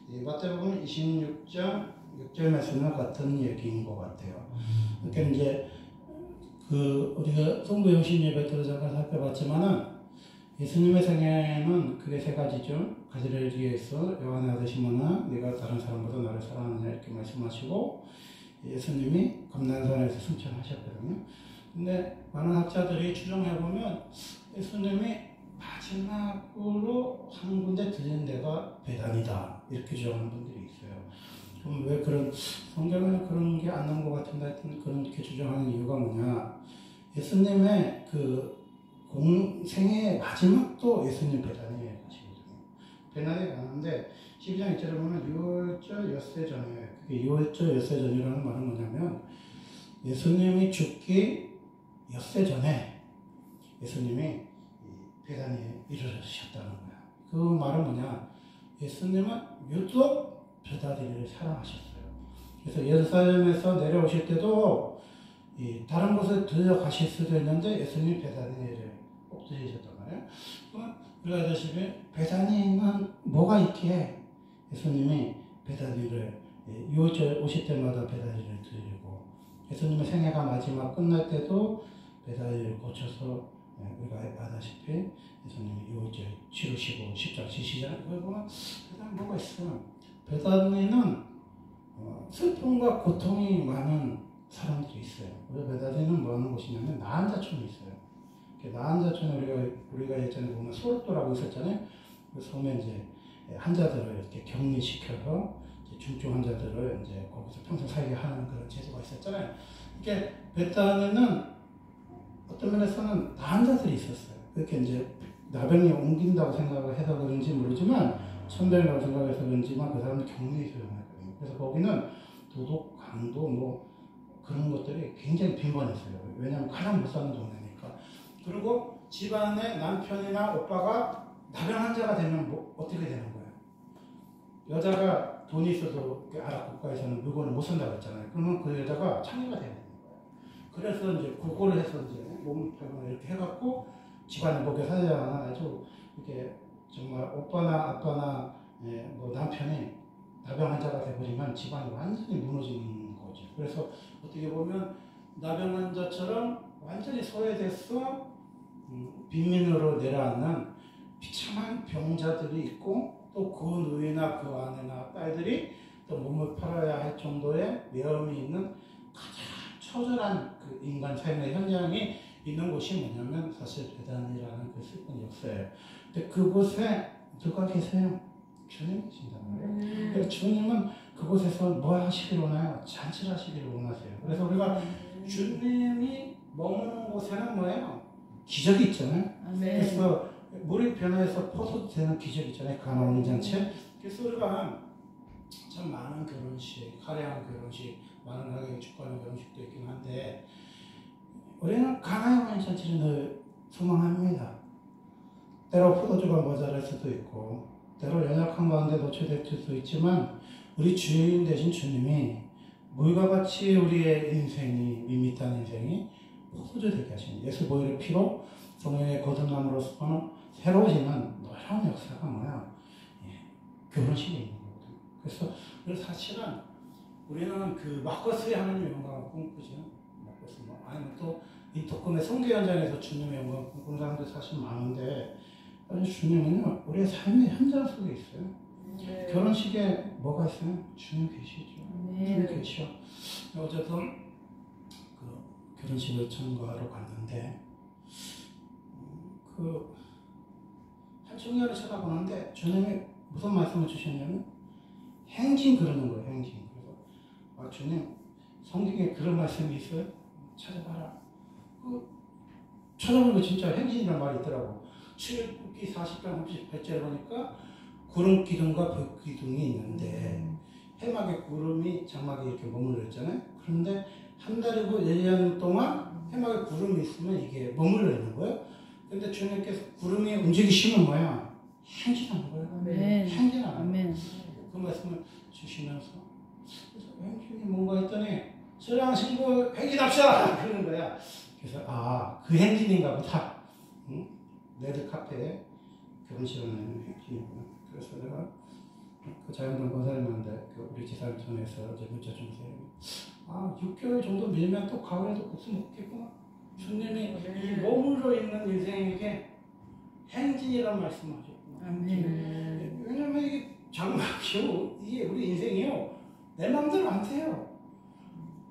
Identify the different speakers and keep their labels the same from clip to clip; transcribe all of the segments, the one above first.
Speaker 1: 마태복음 26장 6절 말씀과 같은 얘기인 것 같아요. 그러니까 이제 우리가 성부 영신 예배 때도 잠깐 살펴봤지만은 예수님의 생애는 크게 세 가지죠. 갈릴리에서 요한의 아들 시몬아 네가 다른 사람보다 나를 사랑하느냐 이렇게 말씀하시고, 예수님이 감난산에서 승천하셨거든요. 근데 많은 학자들이 추정해보면 예수님이 마지막으로 한 군데 들린 데가 베단이다 이렇게 주장하는 분들이 있어요. 그럼 왜 그런, 성경에는 그런 게 안 나온 것 같은데 하여튼 그렇게 주장하는 이유가 뭐냐, 예수님의 생애의 마지막도 예수님 베단이에 가시거든요. 베단에 가는데 12장 1절에 보면 유월절 엿새 전에, 그게 유월절 엿새 전이라는 말은 뭐냐면 예수님이 죽기 엿새 전에 예수님이 베단에 이르셨다는 거야. 그 말은 뭐냐, 예수님은 유독 베다니를 사랑하셨어요. 그래서 예루살렘에서 내려오실 때도 다른 곳에 들어가실 수도 있는데 예수님이 베다니를 꼭 들으셨단 말이에요. 그러면 우리가 알다시피 베다니는 뭐가 있기에 예수님이 베다니를 유월절 오실 때마다 베다니를 드리고, 예수님의 생애가 마지막 끝날 때도 베다니를 고쳐서 우리가 알다시피 예수님이 유월절 치르시고 십자가 지시잖아요. 그걸 보면 베다니 뭐가 있어요? 베다니는 슬픔과 고통이 많은 사람들이 있어요. 베다니는 뭐 하는 곳이냐면 나은 자촌이 있어요. 나은 자촌에 우리가 예전에 보면 소록도라고 있었잖아요. 그 섬에 이제 환자들을 이렇게 격리시켜서 중증 환자들을 이제 거기서 평생 살게 하는 그런 제도가 있었잖아요. 이게 베다니는 어떤 면에서는 나은 자들이 있었어요. 그렇게 이제 나병이 옮긴다고 생각을 해서 그런지 모르지만, 천병이라고 생각해서 그런지만 그 사람은 격리에 소용했거든요. 그래서 거기는 도둑, 강도 뭐 그런 것들이 굉장히 빈번했어요. 왜냐하면 가장 못 사는 동네니까. 그리고 집안에 남편이나 오빠가 나병 환자가 되면 어떻게 되는 거예요? 여자가 돈이 있어도 아랍 국가에서는 물건을 못 산다고 했잖아요. 그러면 그 여자가 창녀가 되는 거예요. 그래서 이제 구걸을 해서 이제 몸을 팔거나 이렇게 해갖고 집안을 먹여 살려나 아주 이렇게 정말 오빠나 아빠나 뭐 남편이 나병 환자가 돼버리면 집안이 완전히 무너지는 거죠. 그래서 어떻게 보면 나병 환자처럼 완전히 소외돼서 빈민으로 내려앉는 비참한 병자들이 있고, 또 그 누이나 그 아내나 딸들이 또 몸을 팔아야 할 정도의 위험이 있는 가장 처절한 그 인간 삶의 현장이 있는 곳이 뭐냐면 사실 베단이라는 그 슬픈 역사예요. 근데 그곳에 누가 계세요? 주님이 계신단 말이에요. 그래서 주님은 그곳에서 뭐 하시기를 원해요? 잔치를 하시기를 원하세요. 그래서 우리가 주님이 머무는 곳에는 뭐예요? 기적이 있잖아요. 그래서 물이 변화해서 포도 되는 기적이 있잖아요. 가나 혼인잔치. 그래서 우리가 참 많은 결혼식, 화려한 결혼식, 많은 가격에 축하하는 결혼식도 있긴 한데, 우리는 가나의 혼인잔치를 늘 소망합니다. 때로 포도주가 모자랄 수도 있고, 때로 연약한 가운데 노출될 수도 있지만, 우리 주인 되신 주님이 물과 같이 우리의 인생이, 밋밋한 인생이 포도주 되게 하시는, 예수 보혈의 피로 성령의 거듭남으로서는 새로워지는 놀라운 역사가 뭐야? 결혼식에 있는 거거든요. 그래서 사실은 우리는 그 막걸리 하나님의 영광을 꿈꾸죠. 막걸리 뭐 아니면 또 이 독금의 성교 현장에서 주님의 영광을 꿈꾸는 사람들 사실 많은데, 주님은요 우리의 삶의 현장 속에 있어요. 네. 결혼식에 뭐가 있어요? 주님 계시죠. 네. 주님 계셔. 어쨌든 그 결혼식을 참가하러 갔는데 한 청년을 쳐다보는데 주님이 무슨 말씀을 주셨냐면 행진 그러는 거예요. 행진. 그래서 주님 성경에 그런 말씀이 있어요? 찾아봐라. 찾아보니까 진짜 행진이라는 말이 있더라고. 출애굽기 40장 38절에 보니까 구름 기둥과 벽 기둥이 있는데 해막에 구름이 장막에 이렇게 머물러 있잖아요. 그런데 한 달이고 1년 동안 해막에 구름이 있으면 이게 머물러 있는 거예요. 근데 주님께서 구름이 움직이시면 뭐야? 행진하는 거예요. 행진하는 거예요. 그 말씀을 주시면서 그래서 행진이 뭔가 했더니 신랑 신부 행진합시다! 그러는 거야. 그래서 그 행진인가 보다. 응? 레드 카페에 결혼식을 하는 행진이구나. 그래서 내가 그 자연동 권사님한테 그 우리 지사를 통해서 이제 문자 주세요. 6개월 정도 밀면 또 가을에도 국수 먹겠구나. 주님이 이 머물러 있는 인생에게 행진이라는 말씀하셨구나. 왜냐면 이게 장막이요, 이게 우리 인생이요, 내 마음대로 안 돼요.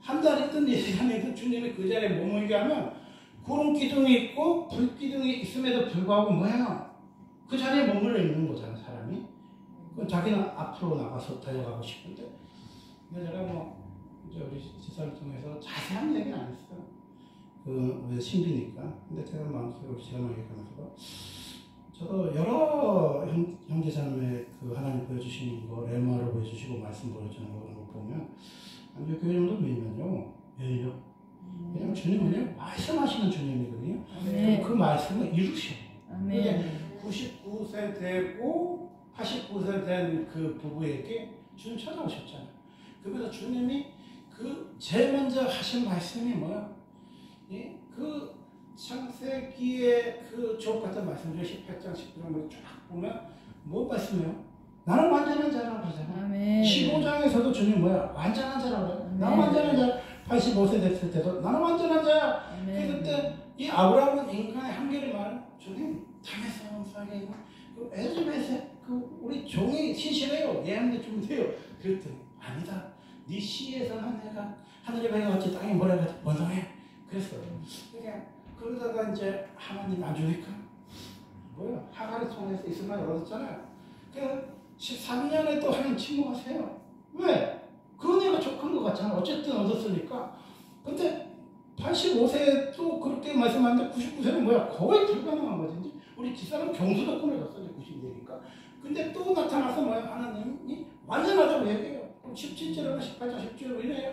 Speaker 1: 한 달이든 1시간이든 주님이 그 자리에 머물게 하면 구름 기둥이 있고 불 기둥이 있음에도 불구하고 뭐야? 그 자리에 머물러 있는 거잖아, 사람이. 자기는 앞으로 나가서 달려가고 싶은데. 근데 제가 이제 우리 지사를 통해서 자세한 얘기는 안 했어요. 왜 신비니까. 근데 제가 마음속으로 시간을 얘기하면서 저도 여러 형제자매 그 하나님 보여주시는 거, 레마로 보여주시고 말씀 보여주는 거 보면 한 6개월 정도 밀면요, 왜요? 왜냐면 주님은요, 말씀하시는 주님이거든요. 그 말씀을 이루셔. 근데 99세 되고 89세 된 그 부부에게 주님 찾아오셨잖아요. 그래서 주님이 그 제일 먼저 하신 말씀이 뭐야? 예? 그 창세기의 그 주옥 같은 말씀들 18장 19장을 쫙 보면 뭐 말씀이에요? 나는 완전한 자라고 그러잖아. 15장에서도 주님 뭐야? 완전한 자라고 그래. 나는 완전한 자. 85세 됐을 때도 나는 완전한 자야. 그때 이 아브라함은 인간의 한계를 말해. 주님 담에서 살게 있나? 그 엘리베세 그 우리 종이 신실해요. 얘한테 주면 돼요. 그랬더니 아니다. 네 시에서는 내가 하늘의 배가 같이 땅에 모래가 같이 번성해. 그랬어요. 그러다가 이제 하나님 안 주니까 뭐야? 하갈을 통해서 이스마엘 얻었잖아요. 그 13년에 또 하나님 침묵하세요. 왜? 그 은혜가 족한 것 같잖아. 어쨌든 얻었으니까. 근데 85세 또 그렇게 말씀하는데 99세는 뭐야? 거의 불가능한 거지. 우리 집사람 경수도권을 줬어. 90세니까. 근데 또 나타나서 뭐야? 하나님이 완전하다고 얘기해요. 그럼 17절이나 18절, 10절로 이래요.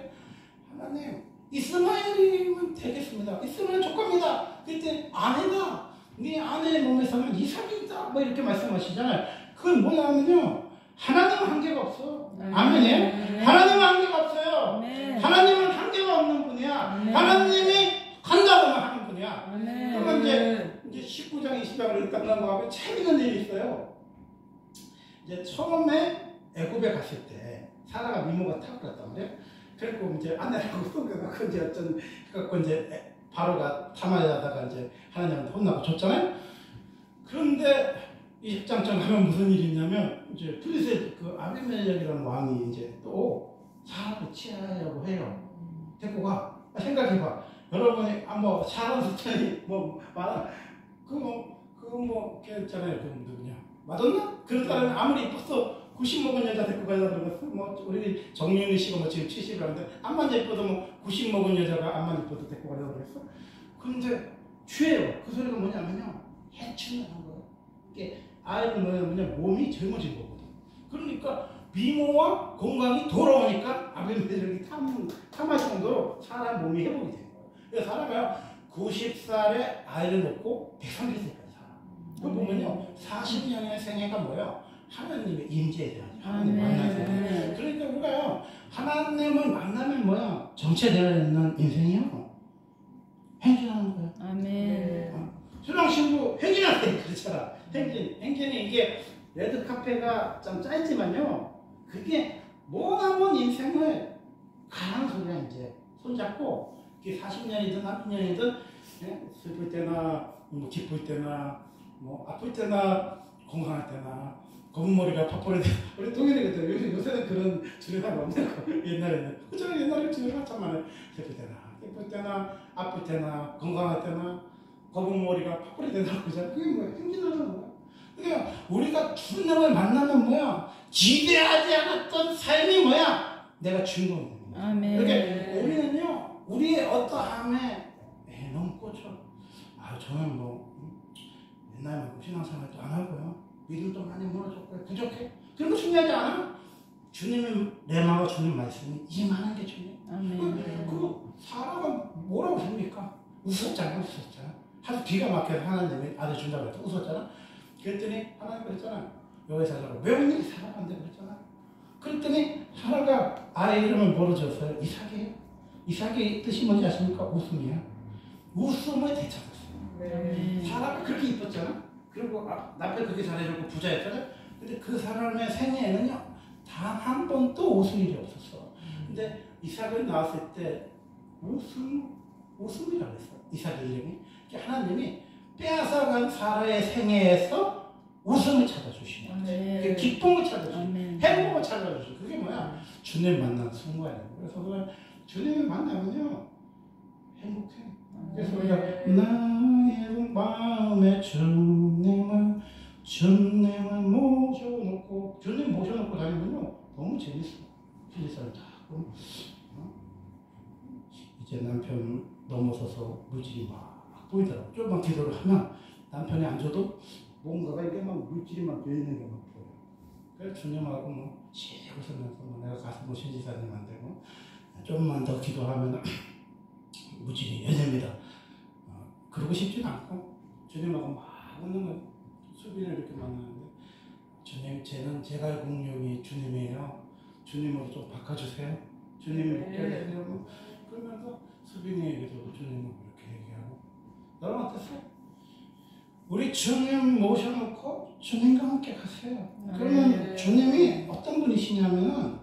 Speaker 1: 하나님, 이스마엘이면 되겠습니다. 이스마엘 족합니다. 그때 아내가 네 아내의 몸에서는 이삭이다. 뭐 이렇게 말씀하시잖아요. 그건 뭐냐면요. 하나님은 한계가 없어. 아멘이에요? 하나님은 한계가 없어요. 하나님은 한계가 없는 분이야. 하나님이 한다고만 하는 분이야. 그러면 이제 19장, 20장을 끝난 거하고 재밌는 일이 있어요. 이제 처음에 애굽에 갔을 때 사라가 미모가 탁월했단 말이에요. 그리고 이제 아내라고 속여갖고 이제 그래갖고 이제 바로가 탐하다가 이제 하나님한테 혼나고 줬잖아요. 그런데 20장쯤 하면 무슨 일이 있냐면 이제 블레셋 그 아비멜렉이라는 왕이 이제 또 사람을 취하려고 해요. 데리고 가. 생각해봐. 여러분이 뭐 사람 숫자니 뭐 많아. 걔 있잖아요. 그 누구냐? 마돈나? 그렇다면 아무리 이뻐서 90 먹은 여자 데리고 가려고 그러겠어? 뭐 우리 정윤희 씨가 뭐 지금 70이라는데 암만 예뻐도 뭐 90 먹은 여자가 암만 예뻐도 데리고 가려고 그랬어? 근데 취해요. 그 소리가 뭐냐면요. 해친다는 거예요. 이게 아이는 뭐냐면 몸이 젊어진 거거든. 그러니까 미모와 건강이 돌아오니까 아벨멜렉이 탐할 정도로 사람 몸이 회복이 된 거예요. 그래서 사람이 90살에 아이를 낳고 130세까지 살아. 그 보면요. 40년의 생애가 뭐예요? 하나님의 임재에 대한 하나님 만나서. 그러니까 우리가요. 하나님을 만나면 뭐야? 정체되어 있는 인생이요. 행진하는 거예요.
Speaker 2: 아멘.
Speaker 1: 신랑신부 행진하는 그렇잖아. 행진이 이게 레드카페가 좀 짧지만요. 그게 뭐나먼 인생을 가는 소리야 이제. 손잡고 이게 40년이든 30년이든 슬플 때나 뭐 기쁠 때나 뭐 아플 때나 건강할 때나 검은 머리가 파뿌리돼. 우리 동일이거든. 요새는 그런 주례가 없는 거. 옛날에는. 그죠? 옛날에 주례가 참 많아요. 슬플 때나 기쁠 때나 아플 때나 건강할 때나 검은 머리가 파뿌리되나 그죠? 그게 뭐야? 행진하는 거야. 그러니까 우리가 주님을 만나면 뭐야? 기대하지 않았던 삶이 뭐야? 내가 주인공이 되는 거야.
Speaker 2: 아멘.
Speaker 1: 그러니까 우리는요. 우리의 어떠함에 너무 꽂혀. 저는 뭐 옛날만큼 신앙생활도 안 하고요. 믿음도 많이 무너졌고요. 부족해. 그런 거 중요하지 않아? 주님의 레마가 주님 말씀이 임하는 게 중요해.
Speaker 2: 아멘.
Speaker 1: 그 사람은 뭐라고 합니까? 웃었잖아. 하도 기가 막혀서 하나님이 아들 준다고 해서 웃었잖아. 그랬더니 하나님 그랬잖아. 여기 사자가 외국인이 살아간대 그랬잖아. 그랬더니 하나가 아이 이름을 뭐로 지었어요? 이삭이에요. 이삭의 뜻이 뭔지 아십니까? 웃음이야. 웃음을 되찾았어요. 사람이 그렇게 이뻤잖아. 그리고 남편 그렇게 잘해줬고 부자였잖아. 근데 그 사람의 생애에는요. 단 한 번도 웃을 일이 없었어. 근데 이삭을 낳았을 때 웃음이라고 했어. 이삭 이름이. 하나님이 빼앗아간 사라의 생애에서 웃음을 찾아주시는 거지. 기쁨을 찾아주시는 행복을 찾아주시는 그게 뭐야? 주님 만난 순간이에요. 그래서 우리가 주님을 만나면요 행복해. 그래서 우리가 나의 마음에 주님을 모셔놓고 주님 모셔놓고 다니면요 너무 재밌어. 필리사를 다 이제 남편 넘어서서 물질이 막 보이더라고. 조금만 기도를 하면 남편이 안 줘도 뭔가가 이게 막 물질이 막 배이는 게 막 보여. 그래서 주님하고 뭐 시고 서면서 내가 가서 뭐 신지사님한테 뭐 좀만 더 기도하면 물질이 열립니다. 그러고 싶지는 않고 주님하고 막 웃는 거 수비를 이렇게 만나는데 주님 쟤는 제가 공룡이 주님이에요. 주님으로 좀 바꿔주세요. 주님이 목자되세요. 뭐 그러면서 수빈이에게도 주님을 그렇게 얘기하고 여러분 어땠어요? 우리 주님 모셔놓고 주님과 함께 가세요. 그러면 주님이 어떤 분이시냐면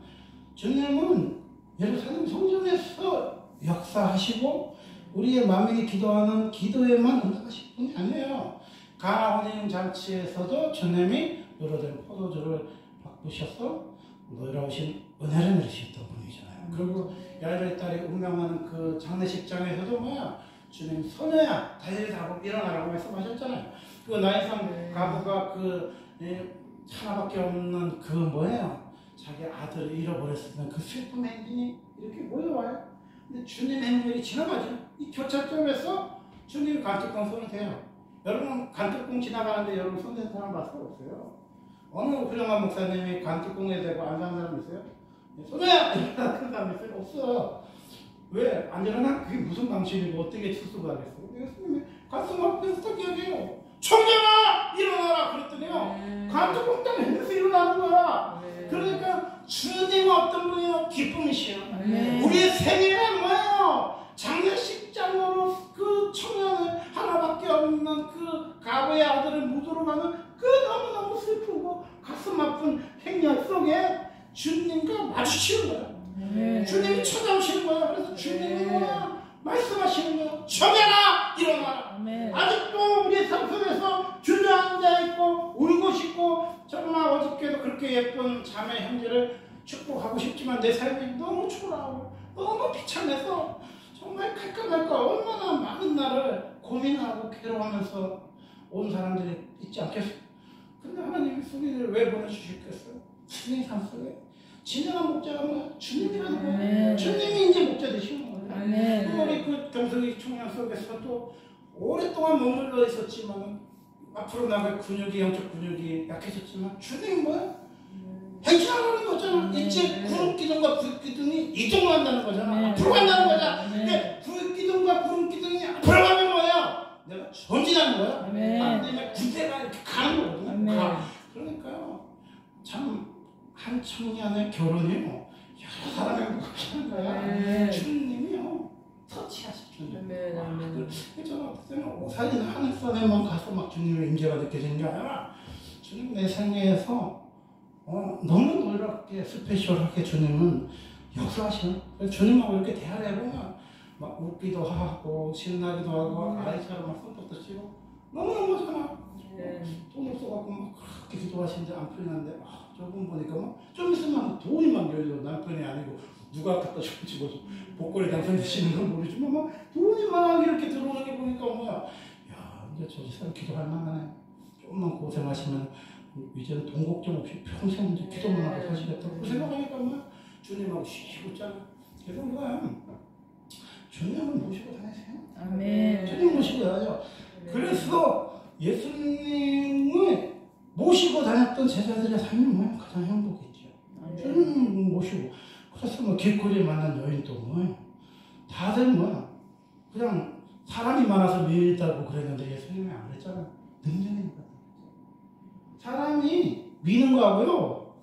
Speaker 1: 주님은 예루살렘 성전에서 역사하시고 우리의 마음이 기도하는 기도에만 응답하실 분이 아니에요. 가나 혼인 잔치에서도 주님이 노릇된 포도주를 바꾸셔서 놀라우신 은혜를 내리셨던 분이잖아요. 그리고 야이로의 딸이 운명하는 그 장례식장에서도 뭐야? 주님 소녀야 달리라고 일어나라고 말씀하셨잖아요. 그 나이상 가부가 그 하나밖에 없는 그 뭐예요? 자기 아들을 잃어버렸을 때 그 슬픔 행진이 이렇게 모여와요. 근데 주님 행렬이 지나가죠. 이 교차점에서 주님이 간특공 손이 돼요. 여러분 간특공 지나가는데 여러분 손댄 사람 봤을 거 없어요? 어느 훌륭한 목사님이 간특공에 대고 안 사는 사람 있어요? 소녀야! 이렇게 하는 사람 있어요? 없어. 왜? 안 일어나? 그게 무슨 방식이고 어떻게 출소가 하겠어? 예수님이 가슴 앞에서 딱 이야기해요. 청년아! 일어나라! 그랬더니요. 간특공 딱 해서 일어나는 거야. 그러니까 주님은 어떤 분이요? 기쁨이시요. 우리의 생애는 뭐예요? 장례식장으로 그 청년을 하나밖에 없는 그 가부의 아들을 묻으러 가는 그 너무너무 슬프고 가슴 아픈 행렬 속에 주님과 마주치는 거야. 주님이 찾아오시는 거야. 그래서 주님이 뭐야? 말씀하시는 거야. 청년아 일어나라. 아직도 우리의 삶 속에서 주저앉아 있고 울고 싶고 정말 어저께도 그렇게 예쁜 자매 형제를 축복하고 싶지만 내 삶이 너무 초라하고 너무 비참해서 정말 갈까 말까 얼마나 많은 날을 고민하고 괴로워하면서 온 사람들이 있지 않겠어요? 근데 하나님이 수비를 왜 보내주셨겠어요? 주님 삶 속에 진정한 목자가 뭐야? 주님이라는 거예요. 주님이 이제 목자 되시는 거예요. 우리 그 경석이 청년 속에서도 오랫동안 머물러 있었지만 앞으로 나갈 근육이 영적 근육이 약해졌지만 주님이 뭐야? 행진하는 거잖아. 이제 구름 기둥과 불 기둥이 이동한다는 거잖아. 앞으로 간다는 거잖아. 근데 불 기둥과 구름 기둥이 앞으로 가면 뭐야? 내가 전진하는 거야. 안 되면 군대가 이렇게 가는 거거든요. 그러니까요. 참 한 청년의 결혼이요. 여러 사람이 행복하는 거야. 주님이요. 터치하시죠. 저는 어떻게 보면 오살이나 하늘산에만 가서 막 주님의 임재가 느껴지는 게 아니라 주님 내 생애에서 너무 놀랍게 스페셜하게 주님은 역사하시는. 그래서 주님하고 이렇게 대화를 해보면 막 웃기도 하고 신나기도 하고 아이처럼 막 손톱도 치고 너무너무 좋아. 돈 없어갖고 막 그렇게 기도하시는데 안 풀리는데 저분 보니까 막 좀 있으면 돈이 막 열려. 남편이 아니고 누가 갖다 줄지 뭐 복권에 당선되시는 건 모르지만 막 돈이 막 이렇게 들어오는 게 보니까 뭐야. 야 이제 저 사람 기도할 만하네. 조금만 고생하시면 이제는 돈 걱정 없이 평생 이제 기도만 하고 사시겠다. 그 생각하니까 뭐 주님하고 쉬고 있잖아. 그래서 우리가 주님을 모시고 다니세요. 주님 모시고 다녀요. 그래서 예수님을 모시고 다녔던 제자들의 삶이 뭐야? 가장 행복했죠. 주님 모시고. 그래서 뭐 길거리에 만난 여인도 뭐야? 다들 뭐야? 그냥 사람이 많아서 밀다고 그랬는데 예수님이 안 그랬잖아. 능력이니까. 사람이 미는 거하고요,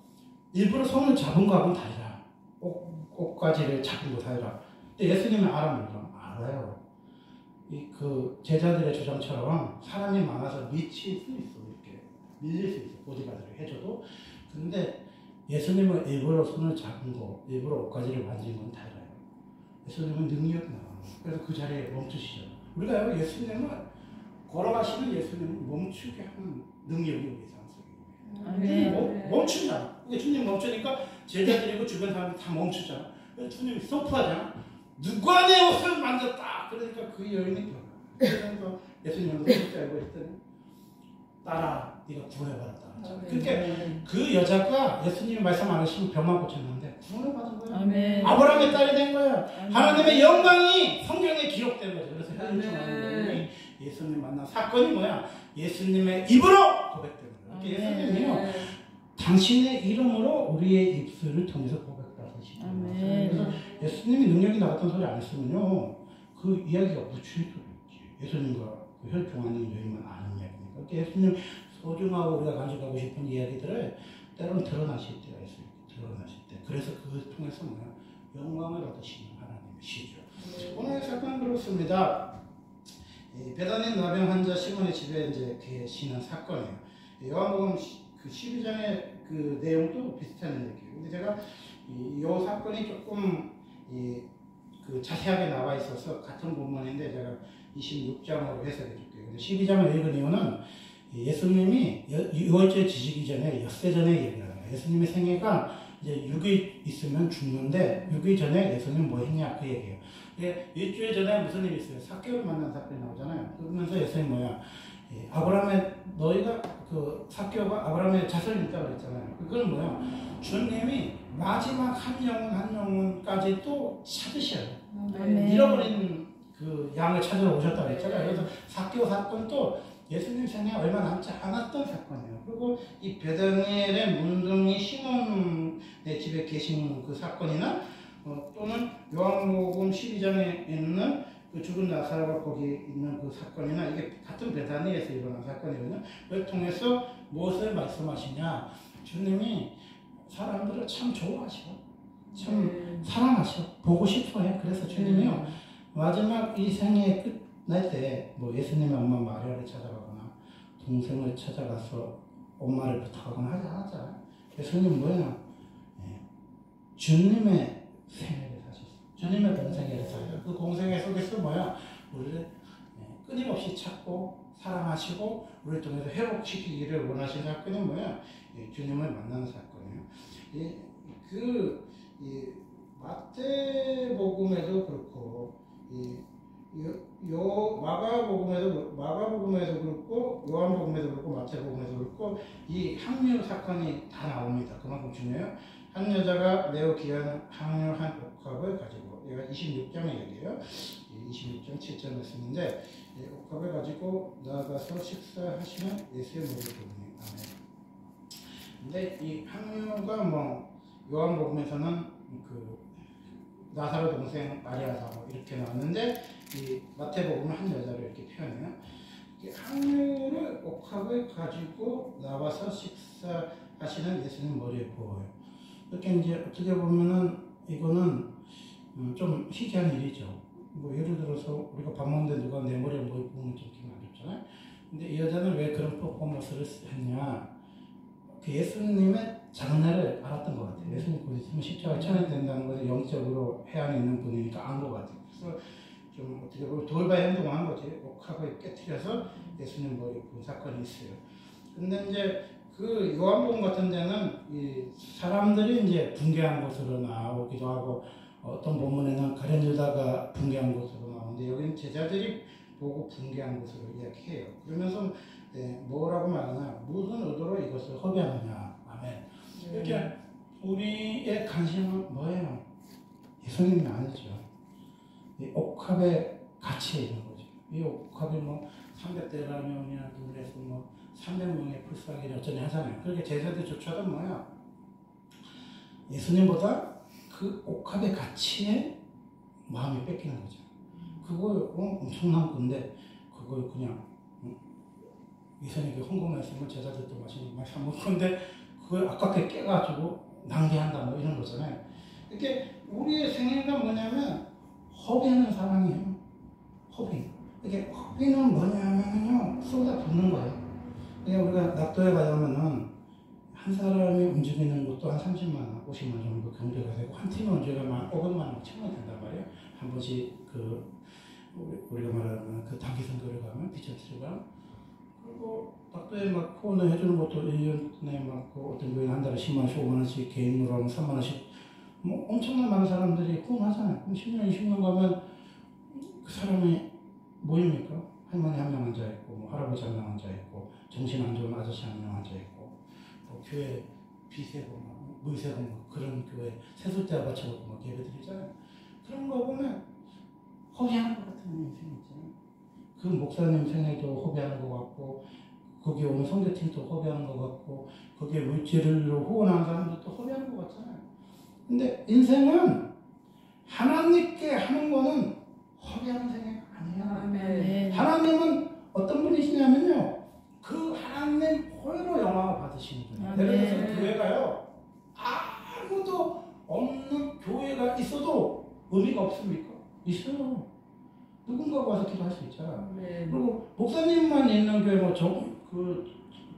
Speaker 1: 일부러 손을 잡은 거하고는 달라. 꽃가지를 잡은 거 달라. 근데 예수님은 알아요. 그 제자들의 주장처럼 사람이 많아서 미칠 수 있어. 이렇게 밀릴 수 있어. 보디가드를 해줘도. 근데 예수님은 일부러 손을 잡고 일부러 옷가지를 만지는 건 달라요. 예수님은 능력이 나와요. 그래서 그 자리에 멈추시죠. 우리가요, 예수님은 걸어가시는 예수님은 멈추게 하는 능력이 우리 삶 속에 멈추잖아. 주님 멈추니까 제자들이고 주변 사람들이 다 멈추잖아. 그래서 주님이 스톱하잖아. 누가 내 옷을 만졌다. 그러니까 그 여인이 들어가. 그래서 예수님은 손을 알고 있더니 따라 네가 구원해받았다. 그러니까 그 여자가 예수님이 말씀 안 하시면 병만 고쳤는데 구원을 받은 거야. 아브라함의 딸이 된 거야. 하나님의 영광이 성경에 기록된 거죠. 그래서 현존하는 예수님 만난 사건이 뭐야? 예수님의 입으로 고백된 거예요. 예수님이요, 당신의 이름으로 우리의 입술을 통해서 고백받으시죠. 그래서 예수님이 능력이 나갔던 소리 안 했으면요, 그 이야기가 무추인 소리였지. 예수님과 그 혈통하는 여인만 아는 이야기니까. 그러니까 예수님 소중하고 우리가 간직하고 싶은 이야기들을 때로는 드러나실 때가 있어요. 드러나실 때. 그래서 그걸 통해서 뭐야? 영광을 얻으시는 하나님이시죠. 오늘 사건은 그렇습니다. 베다니 나병 환자 시몬의 집에 이제 계시는 사건이에요. 요한복음 그 12장의 그 내용도 비슷한 얘기예요. 근데 제가 이 사건이 조금 그 자세하게 나와 있어서 같은 본문인데 제가 26장으로 해석해 줄게요. 근데 12장을 읽은 이유는 예수님이 유월절 지시기 전에 엿새 전에 얘기를 해요. 예수님의 생애가 이제 6일 있으면 죽는데 6일 전에 예수님 뭐 했냐 그 얘기예요. 일주일 전에 무슨 일이 있어요? 삭개오를 만난 사건이 나오잖아요. 그러면서 예수님 뭐야? 아브라함의 너희가 그 삭개오가 아브라함의 자손이 있다고 그랬잖아요. 그건 뭐야? 주님이 마지막 한 영혼까지 또 찾으셔요. 잃어버린 그 양을 찾으러 오셨다고 했잖아요. 그래서 삭개오 사건도 예수님 생에 얼마 남지 않았던 사건이에요. 그리고 이 베다니엘의 문둥이 시몬의 집에 계신 그 사건이나 또는 요한복음 12장에 있는 그 죽은 나사로가 거기 있는 그 사건이나 이게 같은 베다니에서 일어난 사건이거든요. 그걸 통해서 무엇을 말씀하시냐? 주님이 사람들을 참 좋아하시고 참 사랑하시고 보고 싶어요. 그래서 주님이요, 마지막 이 생애 끝날 때 뭐 예수님의 엄마 마리아를 찾아가거나 동생을 찾아가서 엄마를 부탁하거나 하자. 예수님 뭐냐? 주님의 생애를 사셨어요. 주님의 공생애를 사셨어요. 그 공생애 속에서 뭐야? 우리를 끊임없이 찾고 사랑하시고 우리를 통해서 회복시키기를 원하시는 사건이 뭐야? 주님을 만나는 사건이에요. 마태복음에도 그렇고 마가복음에도 그렇고 요한복음에도 그렇고 마태복음에도 그렇고 이 항류 사건이 다 나옵니다. 그만큼 중요해요. 한 여자가 매우 귀한 항류한 옥합을 가지고, 얘가 26장의 얘기예요. 26장 7절 말씀인데 옥합을 가지고 나아가서 식사하시는 예수의 무리를 보니. 근데 이 항류가 뭐 요한복음에서는 그 나사로 동생 마리아다 뭐 이렇게 나왔는데 이 마태복음은 한 여자를 이렇게 표현해요. 항류를 옥합을 가지고 나와서 식사하시는 예수님 머리에 부어요. 이렇게 이제 어떻게 보면은 이거는 좀 희귀한 일이죠. 뭐 예를 들어서 우리가 밥 먹는데 누가 내 머리에 뭘 부으면 좀 기분 안 좋잖아요. 근데 이 여자는 왜 그런 퍼포먼스를 했냐? 그 예수님의 장래를 알았던 것 같아요. 예수님 곧 있으면 십자가에 쳐야 된다는 것을 영적으로 해안에 있는 분이니까 안 것 같아요. 그래서 좀 어떻게 보면 돌발 행동을 한 거지. 옥합을 깨뜨려서 예수님 머리에 부은 사건이 있어요. 근데 이제 그 요한복음 같은 데는 이 사람들이 이제 붕괴한 곳으로 나오기도 하고 어떤 본문에는 가룟 유다가 붕괴한 곳으로 나오는데 여기는 제자들이 보고 붕괴한 곳으로 이야기해요. 그러면서 뭐라고 말하나? 무슨 의도로 이것을 허비하느냐. 아멘. 이렇게 우리의 관심은 뭐예요? 예수님이 아니죠. 이 옥합의 가치에 있는 거죠. 이 옥합이 뭐 300대라면이나 그래서 뭐 300명의 불쌍이를 어쩌니 하잖아요. 그렇게 제자들조차도 뭐야? 예수님보다 그 옥합의 가치에 마음이 뺏기는 거죠. 그걸 엄청난 건데 그걸 그냥 예수님이 헌금했으면 제자들도 맛있는 거 건데 그걸 아깝게 깨가지고 낭비한다 뭐 이런 거잖아요. 이렇게 우리의 생애가 뭐냐면 허비하는 사랑이에요. 허비. 이게 허비는 뭐냐면요 쏟아붓는 거예요. 그냥 우리가 낙도에 가려면은 한 사람이 움직이는 것도 한 30만 원, 50만 원 정도 경비가 되고 한 팀이 움직이면 500만 원, 1000만 원 된단 말이에요. 한 번씩 그 우리가 말하는 그 단기 선거를 가면 디저트를 가면 그리고 딱도에 막 후원을 해주는 것도 1년에 막 그 어떤 교회는 한 달에 10만 원씩, 5만 원씩 개인으로 하면 3만 원씩 뭐 엄청난 많은 사람들이 후원하잖아요. 그럼 10년, 20년 가면 그 사람이 뭐입니까? 할머니 한 명 앉아있고, 뭐 할아버지 한 명 앉아있고, 정신 안 좋은 아저씨 한 명 앉아있고, 뭐 교회 비세고, 뭐 물세고, 뭐 그런 교회 세숫대와 받쳐놓고 막 예배드리잖아요. 그런 거 보면 허비하는 것 같은 인생이 있잖아요. 그 목사님 생애도 허비하는 것 같고, 거기 오는 선교팀도 허비하는 것 같고, 거기에 물질로 후원하는 사람들도 허비하는 것 같잖아요. 근데 인생은 하나님께 하는 거는 허비하는 생애가 아니야.
Speaker 2: 네.
Speaker 1: 하나님은 어떤 분이시냐면요, 그 하나님 홀로 영광을 받으시는 분이에요. 예를 들어서 교회가요, 아무도 없는 교회가 있어도 의미가 없습니까? 있어요. 누군가가 와서 기도할 수 있잖아. 그리고 목사님만 있는 교회, 뭐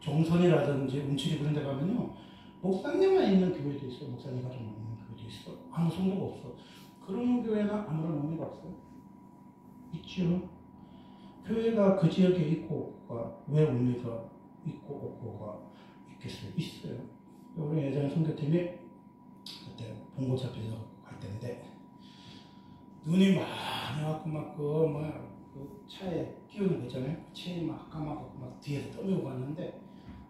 Speaker 1: 정선이라든지 운칠이 그런 데 가면요, 목사님만 있는 교회도 있어. 목사님 가족 있는 교회도 있어. 아무 성도가 없어. 그런 교회는 아무런 의미가 없어요. 있죠. 교회가 그 지역에 있고 없고가 왜 의미가 있고 없고가 있겠어요? 있어요. 우리 예전에 선교팀이 그때 봉고 잡혀서 갈 때인데 눈이 많이 왔고 막 그 차에 끼우는 거 있잖아요. 체인이 막 까맣고 막 뒤에서 떠밀고 갔는데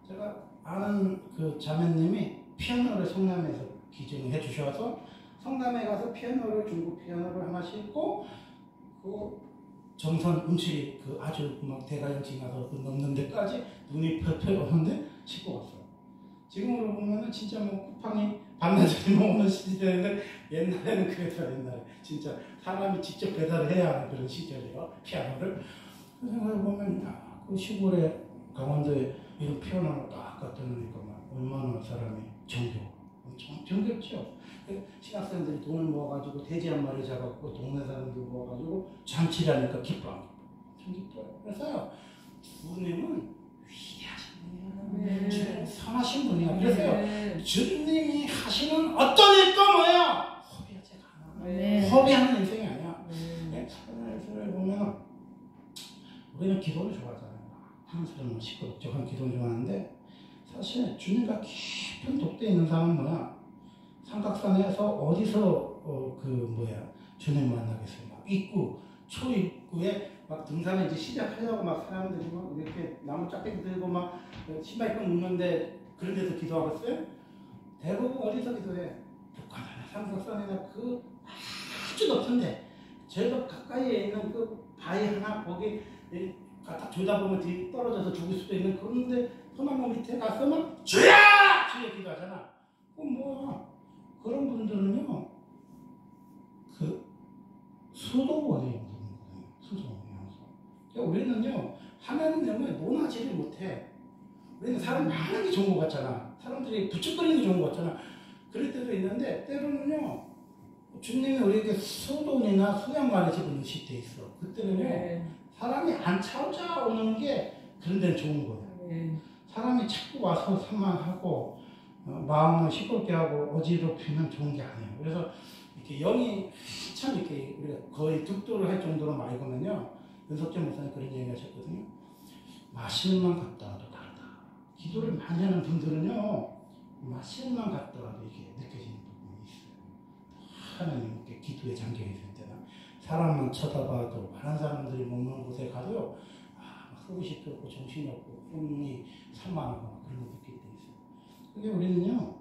Speaker 1: 제가 아는 그 자매님이 피아노를 성남에서 기증해 주셔서 성남에 가서 피아노를 중국 피아노를 하나 싣고 그 정선 운칠이 그 아주 막 대가연치 가서 그 넘는 데까지 눈이 펄펄 오는데 싣고 갔어요. 지금으로 보면은 진짜 뭐 쿠팡이 반나절이 오는 시대인데 옛날에는 그랬어요. 옛날에 진짜 사람이 직접 배달을 해야 하는 그런 시절이에요. 피아노를. 그 생각해 보면 그 시골에 강원도에 이런 피아노를 딱 갖다 놓으니까 얼마나 사람이 엄청 정겹죠. 신학생들이 돈을 모아가지고 돼지 한 마리 잡았고 동네 사람들 모아가지고 잔치를 하니까 기뻐. 엄청 기뻐요. 그래서요, 주님은 위대하신 분이에요. 주님 선하신 분이에요. 그래서요, 주님이 하시는 어떤 일도 뭐야? 허비하지가 않아. 허비하는 인생이 아니야. 그래서 보면 우리는 기도를 좋아하잖아요. 한 사람은 시끄럽죠. 기도를 좋아하는데 사실 주님과 깊은 독대에 있는 사람은 뭐야? 삼각산에서 어디서 주님 만나겠어요? 막 초입구에 막 등산을 이제 시작하려고 막 사람들이 막 이렇게 나무 짝대기 들고 막 신발 입고 눕는데 그런 데서 기도하겠어요? 대부분 어디서 기도해? 북한이나 삼각산이나 그 아주 높은데 저희가 가까이에 있는 그 바위 하나 거기 딱 졸다 보면 뒤 떨어져서 죽을 수도 있는 그런데 소나무 밑에 가서만 주야! 주여 기도하잖아. 그럼 뭐야? 그런 분들은요, 그 수도원에 있는 거예요. 수도원이면서. 그러니까 우리는요, 하나님 때문에 논하지를 못해. 우리는 사람 많은 게 좋은 것 같잖아. 사람들이 부축거리는 게 좋은 것 같잖아. 그럴 때도 있는데, 때로는요, 주님이 우리에게 수도원이나 수양관에 집어넣으실 때 있어. 그때는요, 사람이 안 찾아오는 게 그런 데는 좋은 거예요. 사람이 자꾸 와서 산만하고, 마음을 시끄럽게 하고 어지럽히면 좋은 게 아니에요. 그래서 이렇게 영이 참 이렇게 우리가 거의 득도를 할 정도로 맑으면요, 윤석재 목사님 그런 얘기 하셨거든요. 마시는 만 갔다 와도 다르다. 기도를 많이 하는 분들은요, 마시는 만 갔다 와도 이게 느껴지는 부분이 있어요. 하나님께 기도에 잠겨 있을 때나 사람만 쳐다봐도 많은 사람들이 머무는 곳에 가도요, 막 흙이 시끄럽고 정신이 없고 꿈이 산만하고 그런 거 느낄 때 있어요. 근데 우리는요,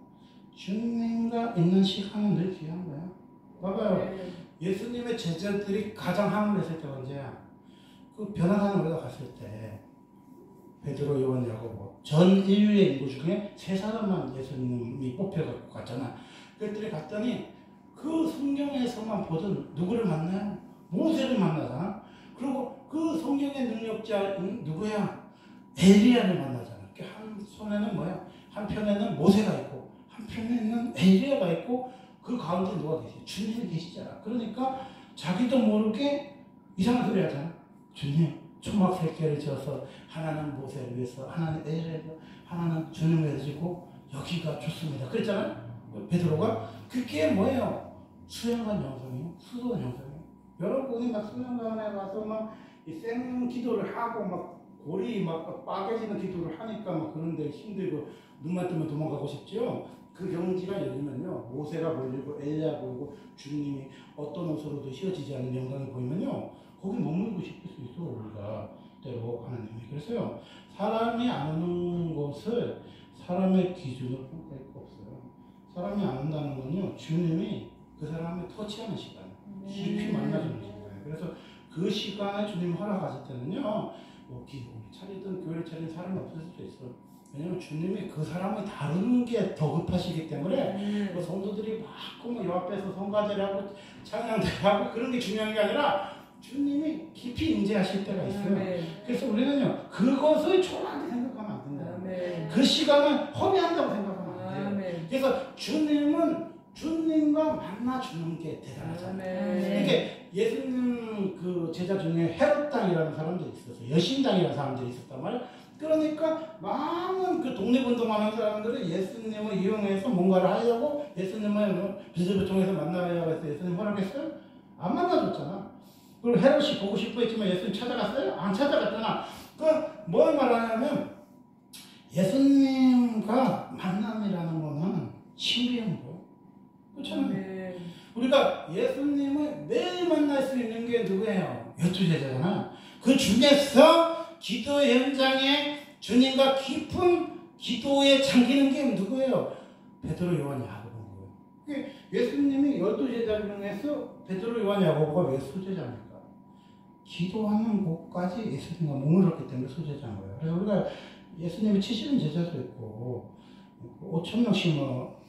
Speaker 1: 주님과 있는 시간은 늘 귀한 거야. 봐봐요. 예수님의 제자들이 가장 항암했을 때 언제야? 그 변화산에 올라갔을 때 베드로, 요한, 야고보 전 인류의 인구 중에 3사람만 예수님이 뽑혀갖고 갔잖아. 그들이 갔더니 그 성경에서만 보던 누구를 만나요? 모세를 만나잖아. 그리고 그 성경의 능력자 누구야? 엘리야를 만나잖아. 한 손에는 뭐야? 한편에는 모세가 있고 한편에는 엘리야가 있고 그 가운데 누가 계세요? 주님이 계시잖아. 그러니까 자기도 모르게 이상한 소리 하잖아. 주님, 초막 3개를 지어서 하나는 모세를 위해서, 하나는 엘리야를 위해서, 하나는 주님을 위해서 지고 여기가 좋습니다. 그랬잖아요. 베드로가 그게 뭐예요? 수양관 영성이에요. 수도원 영성이에요. 여러분이 막 수양관에 가서 막 생 기도를 하고 막 골이 막 빠개지는 기도를 하니까 막 그런데 힘들고 눈만 뜨면 도망가고 싶죠. 그 경지가 열리면요, 모세가 보이고 엘리야 보이고 주님이 어떤 옷으로도 휘어지지 않는 영광이 보이면요, 거기 머물고 싶을 수 있어. 우리가 때로 하나님이. 그래서요, 사람이 안 오는 것을 사람의 기준으로 평가할 거 없어요. 사람이 안 온다는 건요, 주님이 그 사람을 터치하는 시간, 깊이 만나주는 시간이에요. 그래서 그 시간에 주님 허락하실 때는요, 뭐 기도를 차리든 교회를 차리든 사람이 없을 수도 있어요. 왜냐면 주님이 그 사람을 다루는 게 더 급하시기 때문에 뭐 성도들이 막 요 앞에서 성가대를 하고 찬양대를 하고 그런 게 중요한 게 아니라 주님이 깊이 임재하실 때가 있어요. 그래서 우리는요, 그것을 초라하게 생각하면 안 된다. 그 시간을 허비한다고 생각하면 안 돼요. 그래서 주님과 만나주는 게 대단하잖아요. 이게 예수님 그 제자 중에 헤롯 당이라는 사람들이 있었어요. 여신당이라는 사람들이 있었단 말이에요. 그러니까 많은 그 독립운동하는 사람들은 예수님을 이용해서 뭔가를 하려고 예수님을 비즈를 통해서 만나려고 해서 예수님 허락했어요? 안 만나줬잖아. 그리고 헤롯이 보고 싶어 했지만 예수님 찾아갔어요? 안 찾아갔잖아. 뭘 말하냐면 예수님과 만남이라는 거는 신비한 거예요. 그렇잖아요. 우리가 예수님을 매일 만날 수 있는 게 누구예요? 12제자잖아. 그 중에서 기도의 현장에 주님과 깊은 기도에 잠기는 게 누구예요? 베드로, 요한, 야고보인 거예요. 예수님이 12제자 중에서 베드로, 요한, 야고보가 왜 수제자입니까? 기도하는 곳까지 예수님과 머물렀기 때문에 수제자인 거예요. 그래서 우리가 예수님이 치시는 제자도 있고 5,000명씩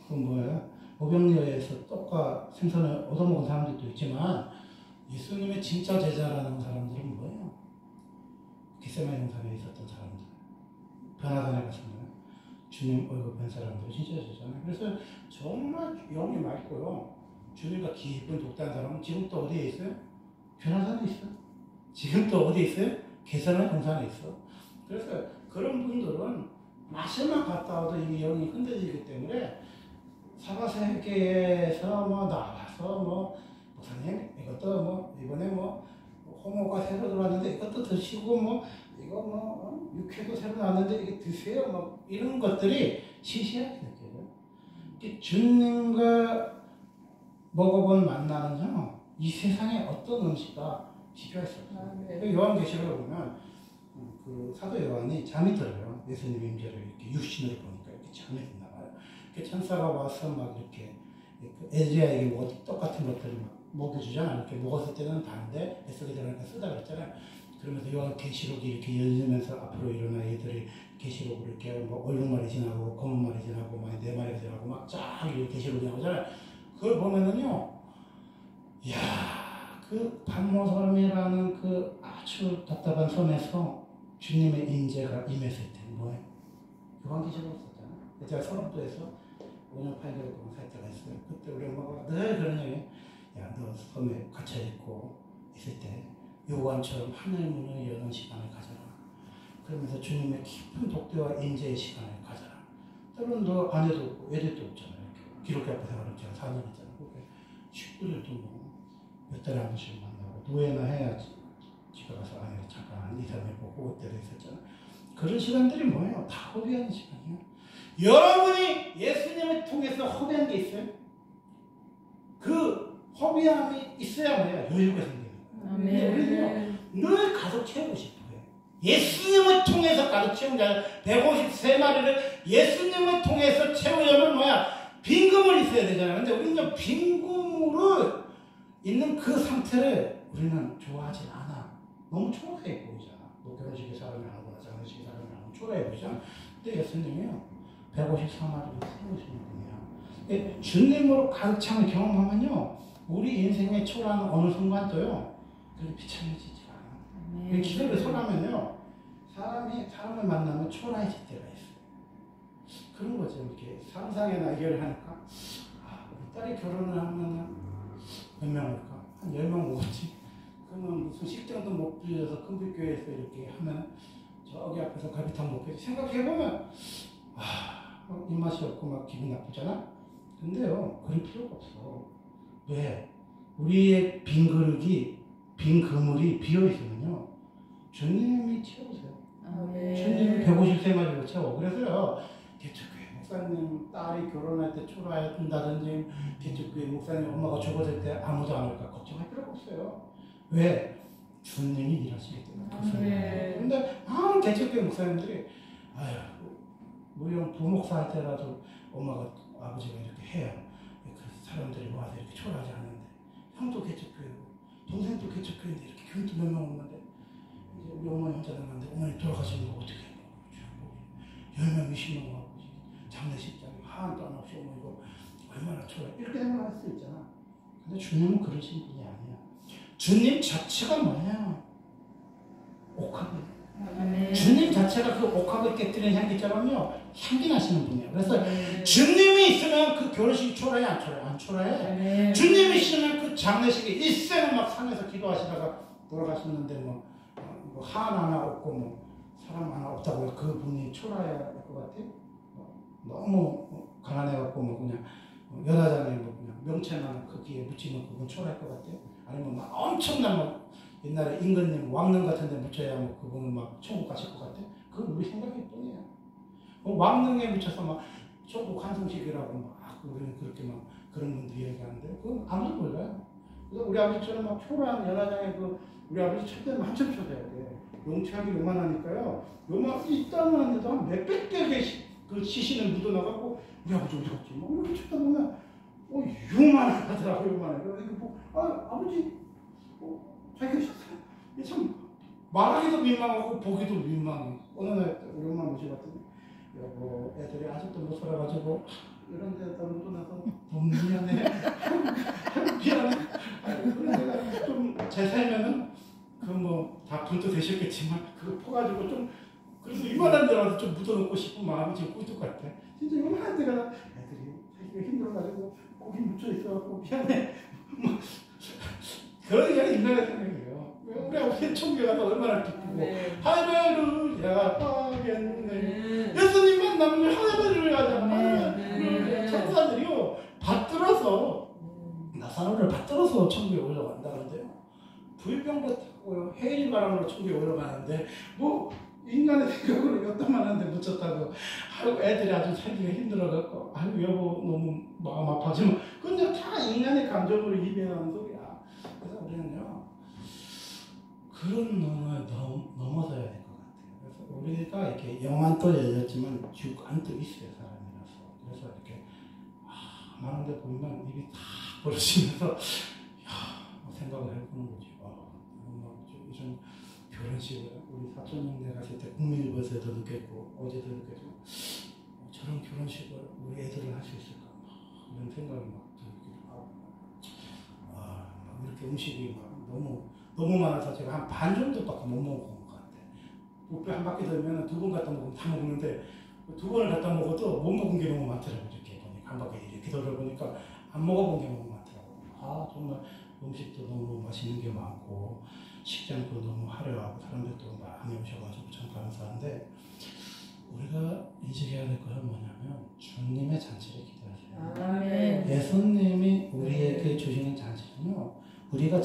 Speaker 1: 뭐예요? 오병리어에서 떡과 생선을 얻어먹은 사람들도 있지만 예수님의 진짜 제자라는 사람들은 뭐예요? 겟세마네 동산에 있었던 사람들, 변화산에 갔으면 주님 얼굴 본 사람들이 진짜 제자잖아요. 그래서 정말 영이 맑고요, 주님과 깊은 독단한 사람은 지금 또 어디에 있어요? 변화산에 있어요. 지금 또 어디에 있어요? 겟세마네 동산에 있어. 그래서 그런 분들은 마실만 갔다 와도 이 영이 흔들리기 때문에 사바세계에서 뭐 나와서 뭐 목사님 이것도 뭐 이번에 뭐 홍어가 새로 들어왔는데 이것도 드시고 뭐 이거 뭐 육회도 새로 나왔는데 이거 드세요 뭐 이런 것들이 시시하게 느껴요. 주님과 먹어본 만나는요, 이 세상에 어떤 음식과 비교할 수 없어요. 요한계시록에 보면 그 사도 요한이 잠이 들어요. 예수님 임재를 이렇게 육신으로 보니까 이렇게 잠이 든나 봐요. 천사가 와서 막 이렇게 엘리야에게 뭐 똑같은 것들을 막 먹여주잖아. 이렇게 먹었을 때는 다른데 뱃속에 들어가니까 쓰다 그랬잖아요. 그러면서 요한 계시록이 이렇게 열리면서 앞으로 일어날 애들이 계시록으로 이렇게 뭐 얼룩말이 지나고 검은 말이 지나고 막 네 마리가 지나고 막 쫙 이렇게 계시록이 나오잖아요. 그걸 보면은요, 이야, 그 반모섬이라는 그 아주 답답한 섬에서 주님의 인재가 임했을 때 뭐예요? 요한계시록 썼잖아요. 제가 서럽도에서 5년 8개월 동안 살 때가 있어요. 그때 우리 엄마가 늘 그런 얘기예요. 야, 너 섬에 갇혀있고 있을 때 요한처럼 하늘문을 여는 시간을 가져라. 그러면서 주님의 깊은 독대와 인재의 시간을 가져라. 때로는 너 아내도 없고 애들도 없잖아요. 기록교 앞에 생활을 제가 4년 했잖아요. 식구들도 뭐 몇 달에 한 번씩 만나고 노예나 해야지. 집에 가서 아내가 잠깐 2, 3일 보고 올 때도 있었잖아요. 그런 시간들이 뭐예요? 다 허비하는 시간이에요. 여러분이 예수님을 통해서 허비한 게 있어요? 그 허비함이 있어야 뭐야? 여유가 생기는 거예요. 근데 우리는요, 늘 가득 채우고 싶어요. 예수님을 통해서 가득 채운 게 아니라 153마리를 예수님을 통해서 채우려면 뭐야? 빈금을 있어야 되잖아요. 근데 우리는 빈금으로 있는 그 상태를 우리는 좋아하지 않아. 너무 초라해 보이잖아. 뭐 결혼식에 사람이 안 오거나 장례식에 사람이 안 오고 초라해 보이잖아. 근데 예수님이요, 153마리를 세우시는 분이야. 주님으로 가득 참을 경험하면요, 우리 인생의 초라한 어느 순간도요, 그렇게 비참해지지 않아. 기도를 설하면요, 사람을 만나면 초라해질 때가 있어요. 그런 거죠. 이렇게 상상의 날개를 하니까, 우리 딸이 결혼을 하면 몇 명 올까? 한 10명 오겠지. 그러면 무슨 식당도 못 빌려서 큰빛교회에서 이렇게 하면 저기 앞에서 갈비탕 먹겠지. 생각해보면 입맛이 없고 막 기분 나쁘잖아. 근데요, 그럴 필요가 없어. 왜? 우리의 빈 그릇이, 빈 그물이 비어 있으면요, 주님이 채우세요. 주님이 150세마리로 채워. 그래서요, 개척교회 목사님 딸이 결혼할 때 초라한다든지, 개척교회 목사님 엄마가 죽어질 때 아무도 안 올까 걱정할 필요가 없어요. 왜? 주님이 일하시기 때문에. 근데 개척교회 목사님들이 아유, 물론 부목사 할 때라도 엄마가 아버지가 이렇게 해야 그 사람들이 와서 이렇게 초라하지 않는데, 형도 개척교회고 동생도 개척교회인데 이렇게 교인도 몇 명 없는데, 이제 우리 어머니 혼자 남았는데 어머니 돌아가시는 거 어떻게 해? 10명 20명 하고 장례식장에 한도 안 없이 어머니가 얼마나 초라해, 이렇게 생각할 수 있잖아. 근데 주님은 그러신 분이 아니야. 주님 자체가 뭐냐? 옥합이에요. 주님 자체가 그 옥합을 깨뜨리는 향기처럼요, 향기 나시는 분이에요. 그래서 주님이 있으면 그 결혼식이 초라해, 안 초라해? 안 초라해. 주님이 있으면 그 장례식에 일생을 막 산에서 기도하시다가 돌아가셨는데 뭐 하나 없고 뭐 사람 하나 없다고 그분이 초라해야 할 것 같아? 너무 가난해갖고 뭐 그냥 연화장에 뭐 그냥 명체만 그 귀에 묻히면 그분 초라할 것 같아? 아니면 막 엄청난 막 옛날에 임금님 왕릉 같은 데 묻혀야 뭐 그분은 막 천국 가실 것 같아? 그건 우리 생각일 뿐이야. 왕릉에 묻혀서 막 천국 환송식이라고 막 우리는 그렇게 막 그런 분들이 얘기하는데 그건 아무도 몰라요. 그래서 우리 아버지처럼 막 초라한 연화장에 우리 아버지 첫째는 한참 쳐져야 돼. 용체하기 요만하니까요. 요만 있다는데도 한 몇백 개의 그 시신을 묻어놔갖고 우리 아버지 어디 갔지? 막 이렇게 쳐다보면 요만하더라고, 요만해. 그러니까 뭐 아버지 자기가 참 말하기도 민망하고 보기도 민망해. 어느 날 우리 엄마 모셔봤더니 여보 애들이 아직도 못 살아가지고 이런 데다 묻어놔서 미안해. 미안해. 그런 데가 좀 제 살면은 그 뭐 다 분도 되셨겠지만 그거 퍼가지고 좀 그래도 이만한 데라도 좀 묻어놓고 싶은 마음이 지금 꿀뚝 같아. 진짜 이만한 데가 애들이 자기가 힘들어가지고 거기 묻혀 있어갖고 미안해. 뭐 그런 이야기 인간의 생각이에요. 우리 아버지 천국에 가서 얼마나 기쁘고 할렐루야 하겠네. 예수님 만나면 할렐루야 하잖아. 천사들이요 받들어서 나사로를 받들어서 천국에 올라간다는데요. 불병거 타고요 해일 바람으로 천국에 올라가는데 뭐 인간의 생각으로 여따만한데 묻혔다고 아이고 애들이 아주 살기가 힘들어갖고 아이고 여보 너무 마음 아파지만 그건 다 인간의 감정으로 입에하는 소리야. 그래서 우리는요 그런 놈을 넘어서야 될 것 같아요. 그래서 우리가 이렇게 영만 또 열렸지만 육안 또 있어요, 사람이라서. 그래서 이렇게 많은 데 보면 입이 다 벌어지면서 생각을 해보는 거지. 이런 결혼식을 우리 사촌형네 갔을 때 국민일보에서도 느꼈고 어제도 느꼈지만 저런 결혼식을 우리 애들은 할 수 있을까? 이런 생각이 막 들기도 하고 막 이렇게 음식이 막 너무 많아서 제가 한 반 정도밖에 못 먹은 것 같아. 뷔페 한 바퀴 돌면 두 번 갖다 먹으면 다 먹는데 두 번을 갖다 먹어도 못 먹은 게 너무 많더라고. 이렇게 보니까 한 바퀴 이렇게 돌아보니까 안 먹어본 게 너무 많더라고. 정말 음식도 너무 맛있는 게 많고 식장도 너무 화려하고 사람들도 많이 오셔가지고 참 감사한데 우리가 인식해야 될 것은 뭐냐면 주님의 잔치를 기대하세요. 예수님이 우리에게 주시는 잔치는요 우리가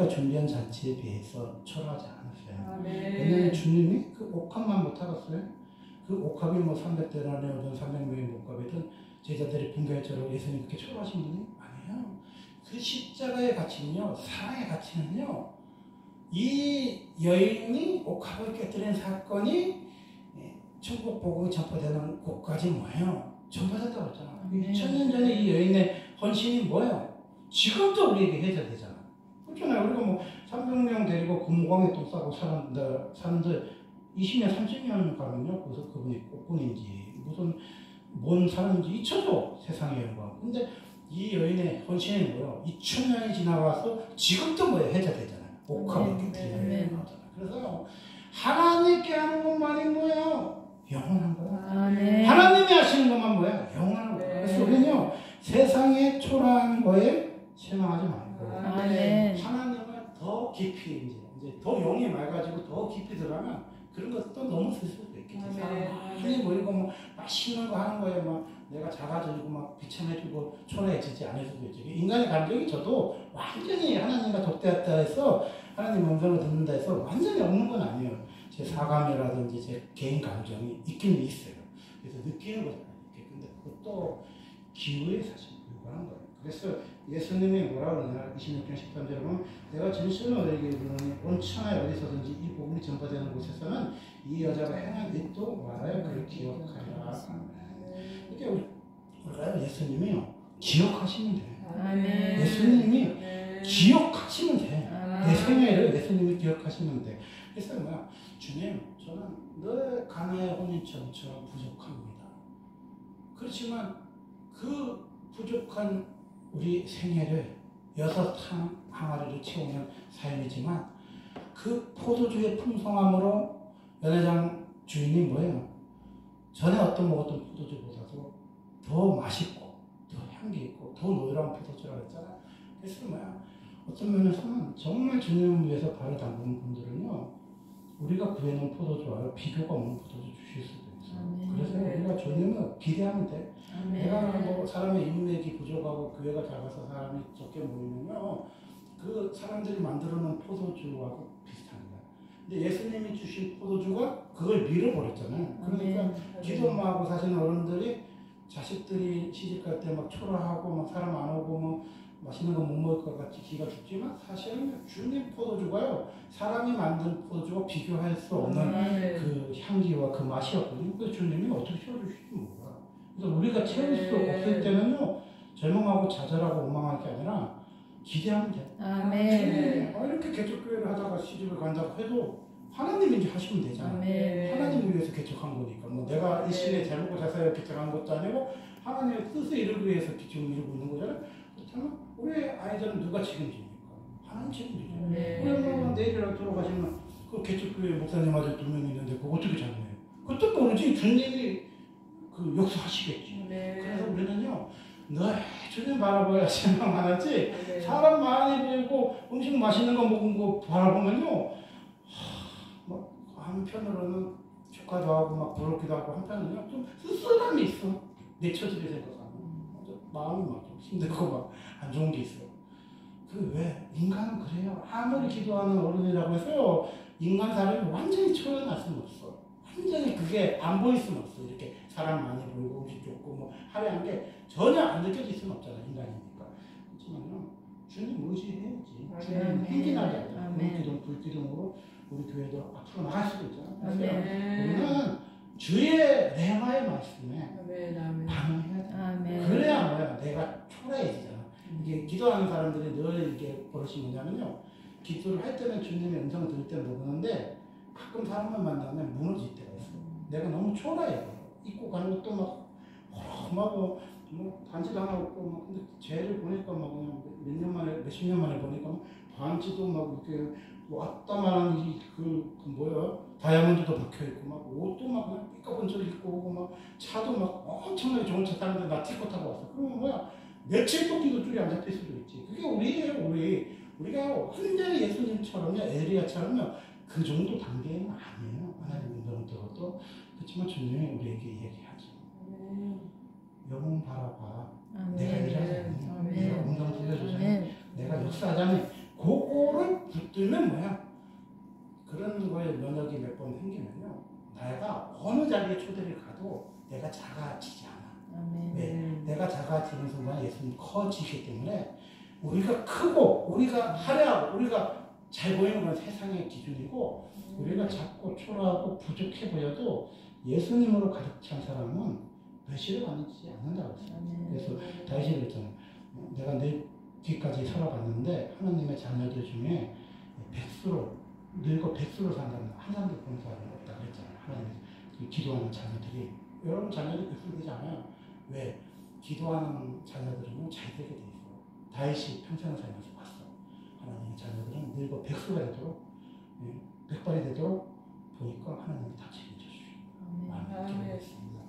Speaker 1: 준비한 잔치에 비해서 초라하지 않으세요. 왜냐하면 주님이 그 옥합만 못 하겠어요. 그 옥합이 뭐 300대라는 300명의 옥합이든 제자들이 분개처럼 예수님 그렇게 초라하신 분이 아니에요. 그 십자가의 가치는요, 사랑의 가치는요, 이 여인이 옥합을 깨뜨린 사건이 천국 복음이 전파되는 곳까지 뭐예요? 전파됐다고 했잖아. 2000년 전에 이 여인의 헌신이 뭐예요? 지금도 우리에게 해결되잖아. 그렇잖아요. 우리가 뭐 300명 데리고 금광에 똥 싸고 사는데 20년, 30년 가면요, 그래서 그분이 꽃분인지 무슨 뭔 사람인지 잊혀져, 세상의 영광. 근데 이 여인의 헌신이 뭐예요? 2000년이 지나가서 지금도 뭐예요? 해결되잖아요. 옥합을 깨뜨리는 거잖아요. 그래서 하나님께 하는 것만이 뭐예요? 영원한 거예요. 하나님이 하시는 것만 뭐예요? 영원한 거예요. 그래서 우리는요, 세상의 초라한 거에 실망하지 말고 하나님을 더 깊이 이제 더 영이 맑아지고 더 깊이 들어가면 그런 것도 너무 쓸 수도 있겠지.
Speaker 2: 네.
Speaker 1: 사람 많이 보이고 뭐 맛있는 거 하는 거에 막 내가 작아지고 막 비참해지고 초라해지지 않을 수도 있지. 인간의 감정이 저도 완전히 하나님과 독대했다 해서 하나님 음성을 듣는다 해서 완전히 없는 건 아니에요. 제 사감이라든지 제 개인 감정이 있긴 있어요. 그래서 느끼는 거잖아요. 근데 그것도 기후에 사실 불과한 거예요. 그래서 예수님이 뭐라 그러냐 26장 13절에 보면 내가 진실로 너에게 이르노니 온 천하에 어디서든지 이 복음이 전파되는 곳에서는 이 여자가 행한 일도 말하여 그를 기억하라. 이게 우리가 예수님이요 기억하시면 돼. 예수님이 기억하시면 돼. 내 생애를 예수님이 기억하시면 돼. 그래서 뭐야 주님 저는 늘 가나의 혼인처럼 부족합니다. 그렇지만 그 부족한 우리 생애를 6항아리를 채우는 삶이지만 그 포도주의 풍성함으로 연회장 주인이 뭐예요? 전에 먹었던 포도주보다도 더 맛있고 더 향기 있고 더 노래한 포도주라고 했잖아요. 그래서 뭐야 어떤 면에서는 정말 주님을 위해서 발을 담그는 분들은요 우리가 구해놓은 포도주와 비교가 없는 포도주 주실 수도 있어요. 그래서 우리가 주님을 기대하면 돼. 내가 뭐 사람의 인맥이 부족하고 교회가 작아서 사람이 적게 모이면요 그 사람들이 만들어놓은 포도주하고 비슷합니다. 근데 예수님이 주신 포도주가 그걸 밀어버렸잖아요. 그러니까 기도하고 사시는 어른들이 자식들이 시집갈 때 막 초라하고 막 사람 안 오고 뭐 맛있는 거 못 먹을 것 같이 기가 죽지만 사실은 주님 포도주가요 사람이 만든 포도주와 비교할 수 없는 그 향기와 그 맛이었거든요. 그래서 주님이 어떻게 채워주실지 몰라. 그래서 우리가 채울 수 없을 때는요 절망하고 좌절하고 원망할 게 아니라 기대하면 돼. 주님 이렇게 개척교회를 하다가 시집을 간다고 해도 하나님이 이제 하시면 되잖아. 하나님을 위해서 개척한 거니까 뭐 내가 이 시에 잘 먹고 잘 살려 개척한 것도 아니고 하나님의 뜻을 이루기 위해서 지금 이루고 있는 거잖아요. 그렇다면 우리 아이들은 누가 책임집니까? 하나님 책임지죠. 그러면 내일이라도 돌아가시면 그 개척교회 목사님 아들 2명 있는데 그거 어떻게 잘해요? 그것도 모르지. 주님이 그 역사하시겠지. 그래서 우리는요 늘 주님 바라봐야 실망 안 하지. 사람 많이 보이고 음식 맛있는 거 먹은 거 바라보면요 막 한편으로는 축하도 하고 막 부럽기도 하고 한편으로는 좀 쓸쓸함이 있어. 내 처지를 생각하면 마음이 막 좀 힘들고 막 안 좋은 게 있어. 그 왜 인간은 그래요. 아무리 기도하는 어른이라고 해서요 인간 사람이 완전히 초연할 수는 없어. 완전히 그게 안 보일 수는 없어. 이렇게 사람 많이 보이고 음식 좋고 뭐 화려한 게 전혀 안 느껴질 수는 없잖아 인간이니까. 그렇지만요 주님 의지해야지. 주님 행진하게 하자. 불기둥으로 우리 교회도 앞으로 나갈 수도 있잖아. 그래서 우리는 주의 레마의 말씀에 반응해야 돼. 그래야 뭐야 내가 초라해지잖아. 이게 기도하는 사람들이 늘 이게 버릇이 뭐냐면요 기도를 할 때는 주님의 음성을 들을 때는 모르는데 가끔 사람을 만나면 무너질 때가 있어. 내가 너무 초라해. 입고 가는 것도 막 험하고 뭐 반지도 하나 없고 막 근데 쟤를 보니까 막 그냥 몇십 년 만에 보니까 막 반지도 막 이렇게 왔다만한 그 뭐야 다이아몬드도 박혀 있고 막 옷도 막 그냥 삐까번쩍 입고 오고 막 차도 막 엄청나게 좋은 차 타는데 나 티코 타고 왔어. 그러면 뭐야 며칠 뽑기도 줄이 안 잡힐 수도 있지. 그게 우리예요. 우리가 완전히 예수님처럼요 에리야처럼요 그 정도 단계는 아니에요. 하나님 음성을 들어도. 그렇지만 주님이 우리에게 얘기하죠. 영혼 바라봐. 내가 일하자니 내가 음성 들려주자니 내가 역사하자니 그거를 붙들면 뭐야 그런 거에 면역이 몇 번 생기면요 내가 어느 자리에 초대를 가도 내가 작아지지 않아. 왜? 내가 작아지는 순간 예수님 커지기 때문에 우리가 크고 우리가 화려하고 우리가 잘 보이는 건 세상의 기준이고 우리가 작고 초라하고 부족해 보여도 예수님으로 가득 찬 사람은 멸시를 받지 않는다고 했어요. 그래서 다윗이 그랬잖아요. 내가 내 뒤까지 살아봤는데 하나님의 자녀들 중에 늙어 백수로 산다는 한 사람도 본 사람이 없다 그랬잖아요. 하나님 기도하는 자녀들이 여러분 자녀들 백수 되지 않아요. 왜? 기도하는 자녀들은 잘 되게 돼 있어. 다윗이 평생을 살면서 봤어. 하나님의 자녀들은 늙어 백수가 되도록 백발이 되도록 보니까 하나님이 다 책임져 주시고 마음에 기도했습니다.